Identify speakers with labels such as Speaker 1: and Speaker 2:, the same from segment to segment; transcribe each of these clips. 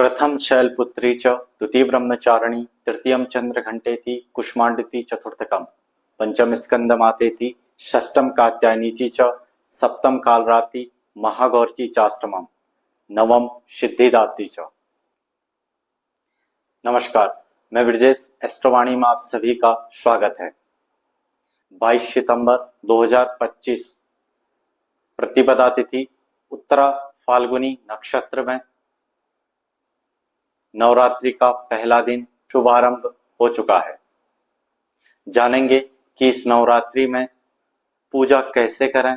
Speaker 1: प्रथम शैलपुत्री च द्वितीय ब्रह्मचारिणी तृतीयम चंद्रघंटेति कुष्मांडति चतुर्थकम पंचम स्कंदमातेति षष्ठम कात्यायनीति च सप्तम कालरात्रि महागौरची चाष्टमम नवम सिद्धिदात्री च। नमस्कार, मैं ब्रजेश एस्ट्रोवाणी में आप सभी का स्वागत है। 22 सितंबर 2025 प्रतिपदा तिथि उत्तरा फाल्गुनी नक्षत्र में नवरात्रि का पहला दिन शुभारंभ हो चुका है। जानेंगे कि इस नवरात्रि में पूजा कैसे करें,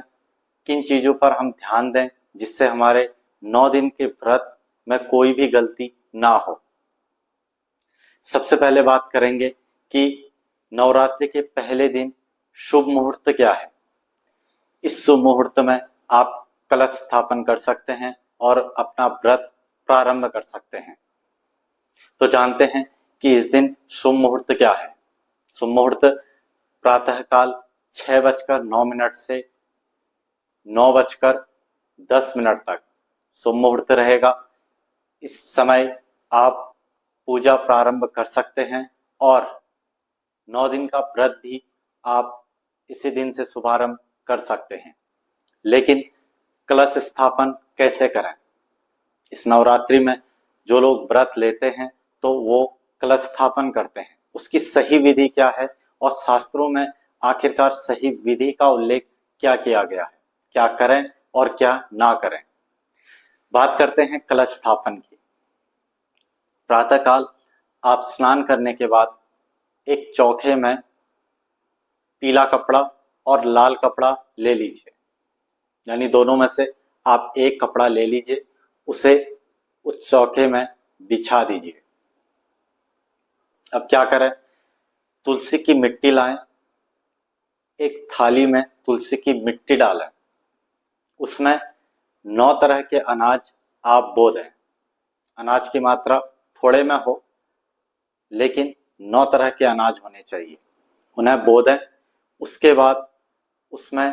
Speaker 1: किन चीजों पर हम ध्यान दें जिससे हमारे 9 दिन के व्रत में कोई भी गलती ना हो। सबसे पहले बात करेंगे कि नवरात्रि के पहले दिन शुभ मुहूर्त क्या है। इस शुभ मुहूर्त में आप कलश स्थापन कर सकते हैं और अपना व्रत प्रारंभ कर सकते हैं। तो जानते हैं कि इस दिन शुभ मुहूर्त क्या है। शुभ मुहूर्त प्रातःकाल 6:09 से 9:10 तक शुभ मुहूर्त रहेगा। इस समय आप पूजा प्रारंभ कर सकते हैं और 9 दिन का व्रत भी आप इसी दिन से शुभारंभ कर सकते हैं। लेकिन कलश स्थापन कैसे करें? इस नवरात्रि में जो लोग व्रत लेते हैं तो वो कलश स्थापन करते हैं, उसकी सही विधि क्या है और शास्त्रों में आखिरकार सही विधि का उल्लेख क्या किया गया है, क्या करें और क्या ना करें। बात करते हैं कलश स्थापन की। प्रातःकाल आप स्नान करने के बाद एक चौके में पीला कपड़ा और लाल कपड़ा ले लीजिए, यानी दोनों में से आप एक कपड़ा ले लीजिए, उसे उस चौके में बिछा दीजिए। अब क्या करें? तुलसी की मिट्टी लाएं, एक थाली में तुलसी की मिट्टी डालें, उसमें 9 तरह के अनाज आप बो दें। अनाज की मात्रा थोड़े में हो, लेकिन 9 तरह के अनाज होने चाहिए, उन्हें बो दें। उसके बाद उसमें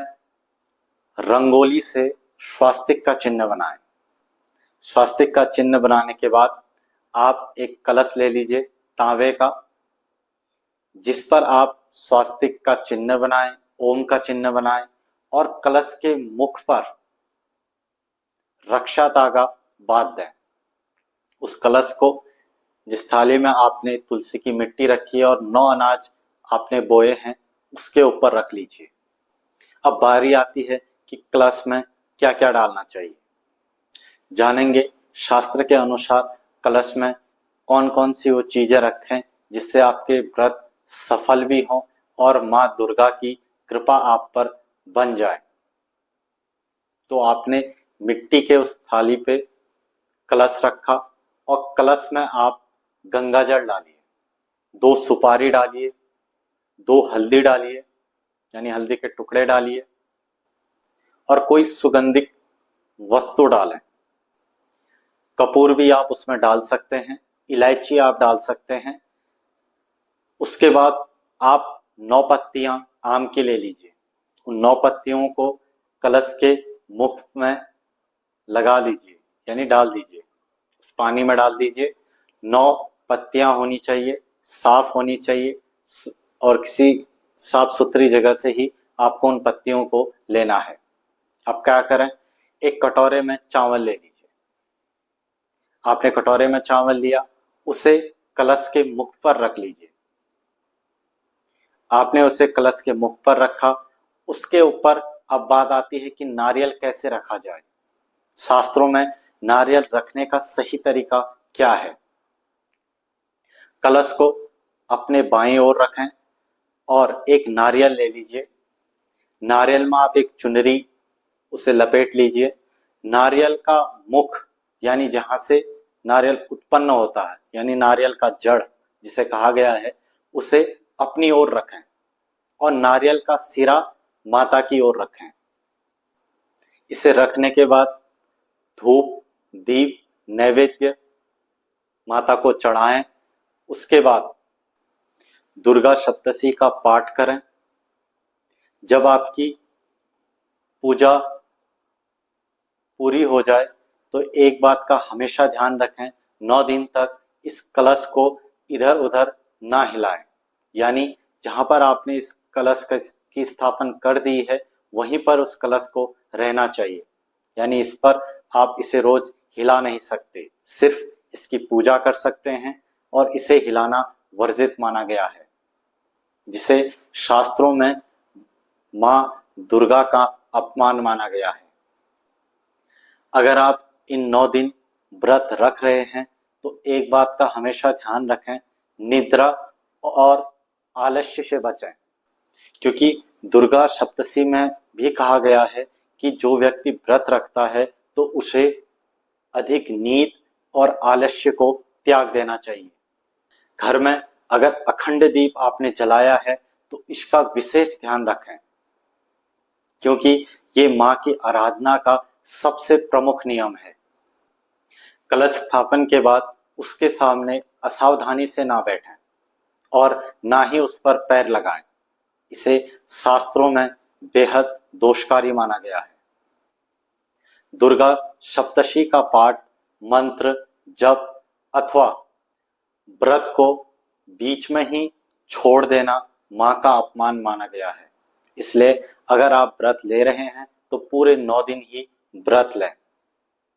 Speaker 1: रंगोली से स्वास्तिक का चिन्ह बनाएं। स्वास्तिक का चिन्ह बनाने के बाद आप एक कलश ले लीजिए तांबे का, जिस पर आप स्वास्तिक का चिन्ह बनाएं, ओम का चिन्ह बनाएं और कलश के मुख पर रक्षा धागा बांध दें। उस कलश को जिस थाली में आपने तुलसी की मिट्टी रखी है और 9 अनाज आपने बोए हैं उसके ऊपर रख लीजिए। अब बारी आती है कि कलश में क्या क्या डालना चाहिए। जानेंगे शास्त्र के अनुसार कलश में कौन कौन सी वो चीजें रखें जिससे आपके व्रत सफल भी हों और मां दुर्गा की कृपा आप पर बन जाए। तो आपने मिट्टी के उस थाली पे कलश रखा और कलश में आप गंगा जल डालिए, 2 सुपारी डालिए, 2 हल्दी डालिए, यानी हल्दी के टुकड़े डालिए और कोई सुगंधित वस्तु डालें। कपूर भी आप उसमें डाल सकते हैं, इलायची आप डाल सकते हैं। उसके बाद आप 9 पत्तियां आम की ले लीजिए, उन 9 पत्तियों को कलश के मुख में लगा दीजिए, यानी डाल दीजिए, उस पानी में डाल दीजिए। 9 पत्तियां होनी चाहिए, साफ होनी चाहिए और किसी साफ सुथरी जगह से ही आपको उन पत्तियों को लेना है। अब क्या करें? एक कटोरे में चावल ले लीजिए। आपने कटोरे में चावल लिया, उसे कलश के मुख पर रख लीजिए। आपने उसे कलश के मुख पर रखा, उसके ऊपर अब बात आती है कि नारियल कैसे रखा जाए। शास्त्रों में नारियल रखने का सही तरीका क्या है। कलश को अपने बाईं ओर रखें और एक नारियल ले लीजिए। नारियल में आप एक चुनरी उसे लपेट लीजिए। नारियल का मुख, यानी जहां से नारियल उत्पन्न होता है, यानी नारियल का जड़ जिसे कहा गया है, उसे अपनी ओर रखें और नारियल का सिरा माता की ओर रखें। इसे रखने के बाद धूप, दीप, नैवेद्य माता को चढ़ाएं। उसके बाद दुर्गा सप्तशती का पाठ करें। जब आपकी पूजा पूरी हो जाए तो एक बात का हमेशा ध्यान रखें, 9 दिन तक इस कलश को इधर उधर ना हिलाएं। यानी जहां पर आपने इस कलश की स्थापना कर दी है वहीं पर उस कलश को रहना चाहिए। यानी इस पर आप इसे रोज हिला नहीं सकते, सिर्फ इसकी पूजा कर सकते हैं और इसे हिलाना वर्जित माना गया है, जिसे शास्त्रों में मां दुर्गा का अपमान माना गया है। अगर आप इन 9 दिन व्रत रख रहे हैं तो एक बात का हमेशा ध्यान रखें, निद्रा और आलस्य से बचें, क्योंकि दुर्गा सप्तशी में भी कहा गया है कि जो व्यक्ति व्रत रखता है तो उसे अधिक नींद और आलस्य को त्याग देना चाहिए। घर में अगर अखंड दीप आपने जलाया है तो इसका विशेष ध्यान रखें, क्योंकि ये मां की आराधना का सबसे प्रमुख नियम है। कलश स्थापन के बाद उसके सामने असावधानी से ना बैठें और ना ही उस पर पैर लगाएं। इसे शास्त्रों में बेहद दोषकारी माना गया है। दुर्गा सप्तशी का पाठ, मंत्र, जप अथवा व्रत को बीच में ही छोड़ देना मां का अपमान माना गया है। इसलिए अगर आप व्रत ले रहे हैं तो पूरे 9 दिन ही व्रत लें।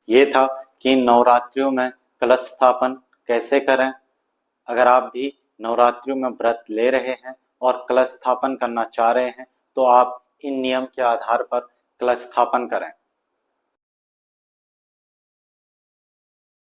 Speaker 1: ये था कि नवरात्रियों में कलश स्थापन कैसे करें। अगर आप भी नवरात्रियों में व्रत ले रहे हैं और कलश स्थापन करना चाह रहे हैं तो आप इन नियम के आधार पर कलश स्थापन करें।